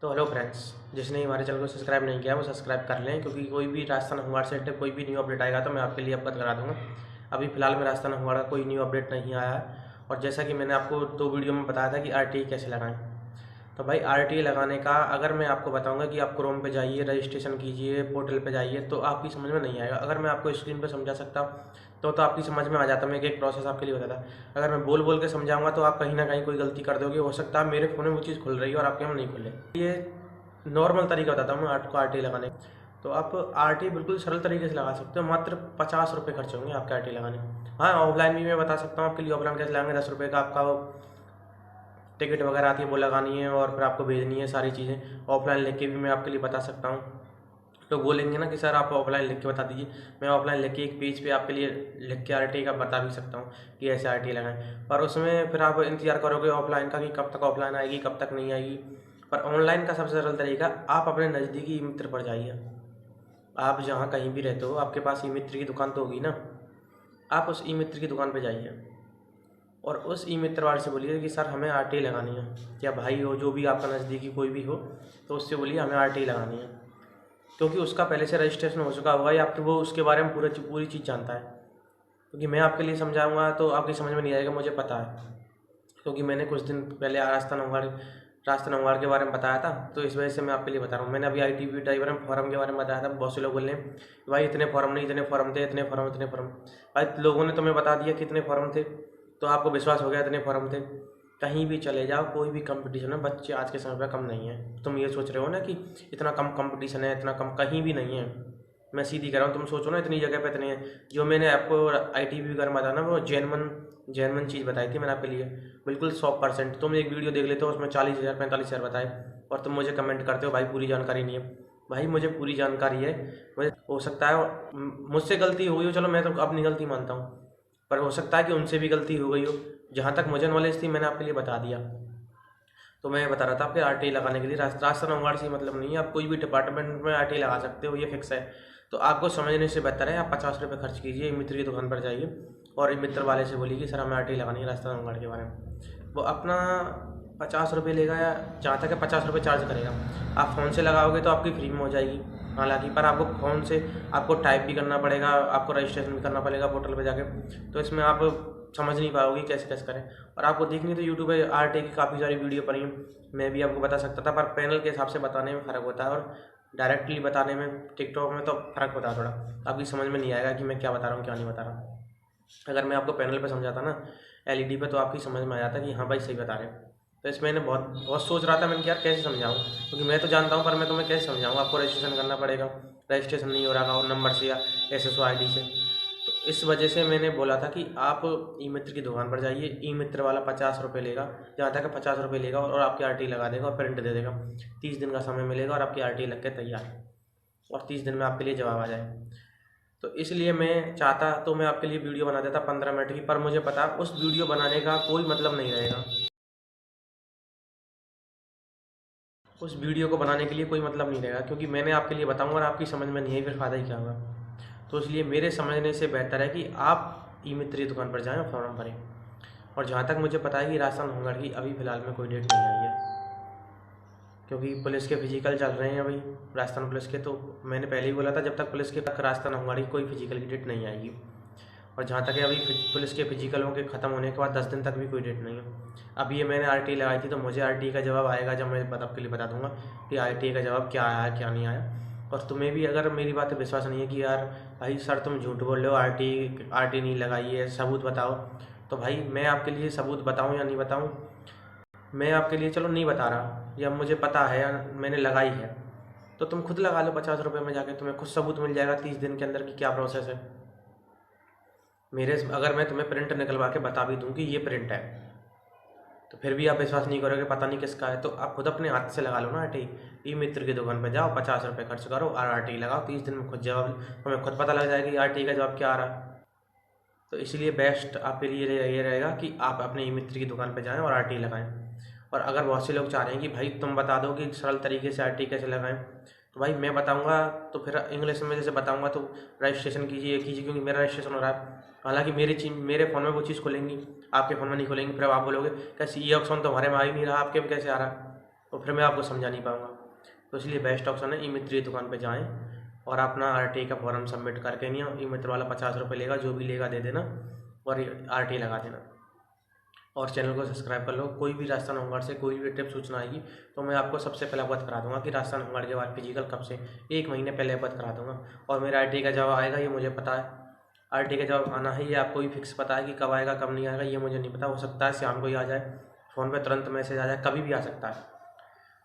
तो hello friends, जिसने हमारे चैनल को सब्सक्राइब नहीं किया वो सब्सक्राइब कर लें, क्योंकि कोई भी राजस्थान होमगार्ड से कोई भी न्यू अपडेट आएगा तो मैं आपके लिए अवगत करा दूंगा। अभी फिलहाल में राजस्थान होमगार्ड का कोई न्यू अपडेट नहीं आया है। और जैसा कि मैंने आपको 2 वीडियो में बताया था कि आरटीई कैसे लगाएं, तो भाई आरटीई लगाने का अगर मैं आपको बताऊंगा कि आप क्रोम पे जाइए, रजिस्ट्रेशन कीजिए, पोर्टल पे जाइए, तो आपकी समझ में नहीं आएगा। अगर मैं आपको स्क्रीन पे समझा सकता तो आपकी समझ में आ जाता। मैं एक प्रोसेस आपके लिए बताता। अगर मैं बोल बोल के समझाऊंगा तो आप कहीं ना कहीं कोई गलती कर दोगे। हो सकता है मेरे फ़ोन में वो चीज़ खुल रही है और आपके में नहीं खुले। ये नॉर्मल तरीका बताता हूँ मैं आपको आरटीई लगाने का। तो आप आरटीई बिल्कुल सरल तरीके से लगा सकते हो। मात्र 50 रुपये खर्च होंगे आपके आरटीई लगाने। हाँ, ऑफलाइन भी मैं बता सकता हूँ आपके लिए। ऑफलाइन कैसे लगाएंगे, 10 रुपये का आपका वो टिकट वगैरह आती है, वो लगानी है और फिर आपको भेजनी है सारी चीज़ें। ऑफलाइन लिख के भी मैं आपके लिए बता सकता हूँ। तो बोलेंगे ना कि सर आप ऑफलाइन लिख के बता दीजिए, मैं ऑफलाइन लिख के एक पेज पे आपके लिए लिख के आरटीई का बता भी सकता हूँ कि ऐसे आरटीई लगाएं। पर उसमें फिर आप इंतजार करोगे ऑफलाइन का कि कब तक ऑफलाइन आएगी, कब तक नहीं आएगी। पर ऑनलाइन का सबसे सरल तरीका, आप अपने नज़दीकी ई मित्र पर जाइए। आप जहाँ कहीं भी रहते हो आपके पास ई मित्र की दुकान तो होगी ना। आप उस ई मित्र की दुकान पर जाइए और उस ई मित्र वाले से बोलिए कि सर हमें आरटीई लगानी है, या भाई हो जो भी आपका नज़दीकी कोई भी हो, तो उससे बोलिए हमें आरटीई लगानी है। क्योंकि उसका पहले से रजिस्ट्रेशन हो चुका होगा या फिर वो उसके बारे में पूरी चीज़ जानता है। क्योंकि मैं आपके लिए समझाऊंगा तो आपकी समझ में नहीं आएगा, मुझे पता है। क्योंकि मैंने कुछ दिन पहले राजस्थान होमगार्ड के बारे में बताया था, तो इस वजह से मैं आपके लिए बता रहा हूँ। मैंने अभी ITBP ड्राइवर फॉर्म के बारे में बताया था। बहुत से लोग बोले भाई इतने फॉर्म नहीं, इतने फॉर्म थे, इतने फॉर्म। भाई लोगों ने तुम्हें बता दिया कितने फॉर्म थे, तो आपको विश्वास हो गया इतने फॉर्म थे। कहीं भी चले जाओ, कोई भी कंपटीशन है, बच्चे आज के समय पर कम नहीं है। तुम ये सोच रहे हो ना कि इतना कम कंपटीशन है, इतना कम, कहीं भी नहीं है। मैं सीधी कह रहा हूँ, तुम सोचो ना इतनी जगह पे इतने हैं। जो मैंने आपको ITBP का बताया ना, वो जेनवन चीज़ बताई थी मैंने आपके लिए, बिल्कुल 100%। तुम एक वीडियो देख लेते हो, उसमें 40,000 45,000 बताए और तुम मुझे कमेंट करते हो भाई पूरी जानकारी नहीं है। भाई मुझे पूरी जानकारी है। मुझे हो सकता है मुझसे गलती हो गई हो, चलो मैं तो अपनी गलती मानता हूँ, पर हो सकता है कि उनसे भी गलती हो गई हो। जहाँ तक मुझे नॉलेज थी मैंने आपके लिए बता दिया। तो मैं बता रहा था आपके आरटीई लगाने के लिए राजस्थान होमगार्ड से मतलब नहीं है, आप कोई भी डिपार्टमेंट में आरटीई लगा सकते हो, ये फिक्स है। तो आपको समझने से बेहतर है आप 50 रुपये खर्च कीजिए, मित्र की दुकान पर जाइए और मित्र वाले से बोलिए कि सर हमें आरटीई लगानी है राजस्थान होमगार्ड के बारे में। वो अपना 50 रुपये लेगा, या जहाँ तक है 50 रुपये चार्ज करेगा। आप फ़ोन से लगाओगे तो आपकी फ्री में हो जाएगी हालांकि, पर आपको फ़ोन से आपको टाइप भी करना पड़ेगा, आपको रजिस्ट्रेशन भी करना पड़ेगा पोर्टल पर जाके। तो इसमें आप समझ नहीं पाओगे कैसे कैसे करें। और आपको देखनी तो यूट्यूब पे आरटीई की काफ़ी सारी वीडियो पड़ी हैं, मैं भी आपको बता सकता था, पर पैनल के हिसाब से बताने में फ़र्क होता है और डायरेक्टली बताने में टिकटॉक में तो फ़र्क होता है थोड़ा। आपकी समझ में नहीं आएगा कि मैं क्या बता रहा हूँ क्या नहीं बता रहा। अगर मैं आपको पैनल पे समझाता ना, LED पे, तो आपकी समझ में आ जाता कि हाँ भाई सही बता रहे हैं। तो इसमें मैंने बहुत बहुत सोच रहा था, मैंने कि यार कैसे समझाऊँ, क्योंकि मैं तो जानता हूँ पर मैं तुम्हें कैसे समझाऊँ। आपको रजिस्ट्रेशन करना पड़ेगा, रजिस्ट्रेशन नहीं हो रहा और नंबर से या SSO ID से। तो इस वजह से मैंने बोला था कि आप ई मित्र की दुकान पर जाइए। ई मित्र वाला 50 रुपये लेगा, जहाँ तक 50 रुपये लेगा और आपकी आरटीई लगा देगा और प्रिंट दे देगा। 30 दिन का समय मिलेगा और आपकी आरटीई लग के तैयार, और 30 दिन में आपके लिए जवाब आ जाए। तो इसलिए मैं चाहता तो मैं आपके लिए वीडियो बना देता 15 मिनट की, पर मुझे पता उस वीडियो बनाने का कोई मतलब नहीं रहेगा। उस वीडियो को बनाने के लिए कोई मतलब नहीं रहेगा, क्योंकि मैंने आपके लिए बताऊंगा और आपकी समझ में नहीं है, फिर फ़ायदा ही क्या होगा। तो इसलिए मेरे समझने से बेहतर है कि आप ई मित्र की दुकान पर जाएँ और फॉर्म भरें। और जहाँ तक मुझे पता है कि राजस्थान होमगार्ड की अभी फ़िलहाल में कोई डेट नहीं आई है, क्योंकि पुलिस के फिजिकल चल रहे हैं अभी, राजस्थान पुलिस के। तो मैंने पहले ही बोला था जब तक पुलिस के तक राजस्थान होमगार्ड की कोई फिजिकल की डेट नहीं आएगी। और जहाँ तक है अभी पुलिस के फिजिकलों के ख़त्म होने के बाद 10 दिन तक भी कोई डेट नहीं है। अभी ये मैंने आरटीई लगाई थी, तो मुझे आरटीई का जवाब आएगा जब मैं आपके लिए बता दूंगा कि आरटीई का जवाब क्या आया क्या नहीं आया। और तुम्हें भी अगर मेरी बात पर विश्वास नहीं है कि यार भाई सर तुम झूठ बोल रहे हो, आरटीई नहीं लगाई है, सबूत बताओ, तो भाई मैं आपके लिए सबूत बताऊँ या नहीं बताऊँ। मैं आपके लिए चलो नहीं बता रहा, या मुझे पता है या मैंने लगाई है, तो तुम खुद लगा लो 50 रुपये में जाके, तुम्हें खुद सबूत मिल जाएगा 30 दिन के अंदर कि क्या प्रोसेस है। अगर मैं तुम्हें प्रिंट निकलवा के बता भी दूँ कि ये प्रिंट है, तो फिर भी आप विश्वास नहीं करोगे, पता नहीं किसका है। तो आप खुद अपने हाथ से लगा लो ना आरटीई। ई मित्र की दुकान पर जाओ, 50 रुपये खर्च करो और आरटीई लगाओ। 30 दिन में खुद जवाब, तुम्हें खुद पता लग जाएगा कि आरटीई का जवाब क्या आ रहा है। तो इसलिए बेस्ट आपके लिए ये रहेगा कि आप अपने ई मित्र की दुकान पर जाएँ और आरटीई लगाएँ। और अगर बहुत से लोग चाह रहे हैं कि भाई तुम बता दो कि सरल तरीके से आरटीई कैसे लगाएं, तो भाई मैं बताऊंगा, तो फिर इंग्लिश में जैसे बताऊंगा तो रजिस्ट्रेशन कीजिए, क्योंकि मेरा रजिस्ट्रेशन हो रहा है। हालांकि मेरे फ़ोन में वो चीज़ खुलेंगी, आपके फ़ोन में नहीं खुलेंगी। फिर आप बोलोगे कैसे ये ऑप्शन तो हमारे में आ ही नहीं रहा, आपके में कैसे आ रहा है। तो फिर मैं आपको समझा नहीं पाऊँगा। तो इसलिए बेस्ट ऑप्शन है ई-मित्र की दुकान पे जाएँ और अपना RTI का फॉर्म सबमिट करके नहीं, ई-मित्र वाला 50 रुपये लेगा, जो भी लेगा दे देना और RTI लगा देना और चैनल को सब्सक्राइब कर लो। कोई भी राजस्थान होमगार्ड से कोई भी टिप सूचना आएगी तो मैं आपको सबसे पहले अवगत करा दूंगा कि राजस्थान होमगार्ड के बाद फिजिकल कब से, 1 महीने पहले अवगत करा दूंगा। और मेरा RTI का जवाब आएगा ये मुझे पता है, RTI का जवाब आना है ये आपको भी फिक्स पता है कि कब आएगा कब नहीं आएगा ये मुझे नहीं पता। हो सकता है शाम को ही आ जाए, फ़ोन पर तुरंत मैसेज आ जाए, कभी भी आ सकता है।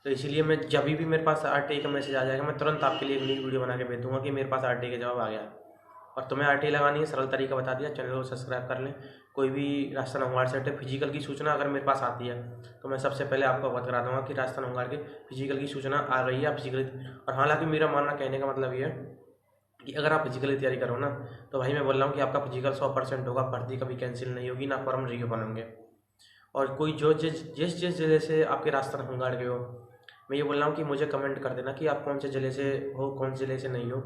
तो इसीलिए मैं जब भी मेरे पास RTI का मैसेज आ जाएगा मैं तुरंत आपके लिए एक नई वीडियो बना के भेज दूँगा कि मेरे पास RTI का जवाब आ गया है। और तुम्हें RTI लगानी है, सरल तरीका बता दिया। चैनल को सब्सक्राइब कर लें। कोई भी राजस्थान होमगार्ड से फिजिकल की सूचना अगर मेरे पास आती है तो मैं सबसे पहले आपको अवगत करा दूँगा कि राजस्थान होमगार्ड के फिजिकल की सूचना आ गई है फिजिकल। और हालांकि मेरा मानना, कहने का मतलब ये है कि अगर आप फिजिकल की तैयारी करो ना तो भाई मैं बोल रहा हूँ कि आपका फिजिकल 100% होगा, भर्ती कभी कैंसिल नहीं होगी, ना फॉर्म रीओपन होंगे। और कोई जो जिस ज़िले से आपके राजस्थान होमगार्ड के हो, मैं ये बोल रहा हूँ कि मुझे कमेंट कर देना कि आप कौन से ज़िले से हो, कौन से ज़िले से नहीं हो,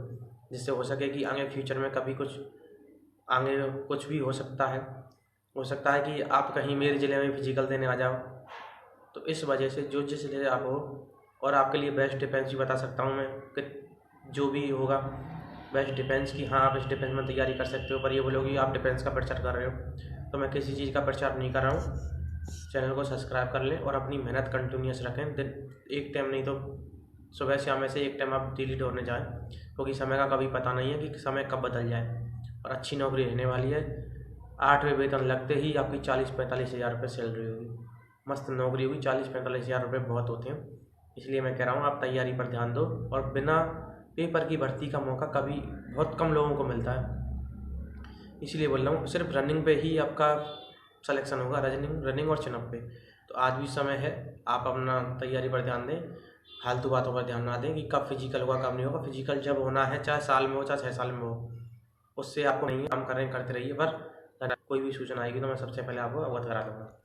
जिससे हो सके कि आगे फ्यूचर में कभी आगे कुछ भी हो सकता है। हो सकता है कि आप कहीं मेरे ज़िले में फिजिकल देने आ जाओ। तो इस वजह से जो जिस ज़िले आप हो, और आपके लिए बेस्ट डिफेंस भी बता सकता हूँ मैं कि जो भी होगा बेस्ट डिफेंस की, हाँ आप इस डिफेंस में तैयारी कर सकते हो। पर ये बोलोगे आप डिफेंस का प्रचार कर रहे हो, तो मैं किसी चीज़ का प्रचार नहीं कर रहा हूँ। चैनल को सब्सक्राइब कर लें और अपनी मेहनत कंटिन्यूस रखें। दिन एक टाइम नहीं तो सुबह शाम में से एक टाइम आप डेली दौड़ने जाएं, क्योंकि समय का कभी पता नहीं है कि समय कब बदल जाए। और अच्छी नौकरी रहने वाली है, 8वें वेतन लगते ही आपकी 40-45 हज़ार रुपये सैलरी होगी। मस्त नौकरी होगी, 40-45 हज़ार रुपये बहुत होते हैं। इसलिए मैं कह रहा हूँ आप तैयारी पर ध्यान दो। और बिना पेपर की भर्ती का मौका कभी बहुत कम लोगों को मिलता है, इसलिए बोल रहा हूँ। सिर्फ रनिंग पे ही आपका सिलेक्शन होगा, रनिंग और चिनअप पे। तो आज भी समय है, आप अपना तैयारी पर ध्यान दें, फालतू बातों पर ध्यान ना दें कि कब फिजिकल होगा कब नहीं होगा। फिजिकल जब होना है, चाहे साल में हो चाहे 6 साल में हो, उससे आपको नहीं काम करते रहिए। पर कोई भी सूचना आएगी तो मैं सबसे पहले आपको अवगत करा दूँगा।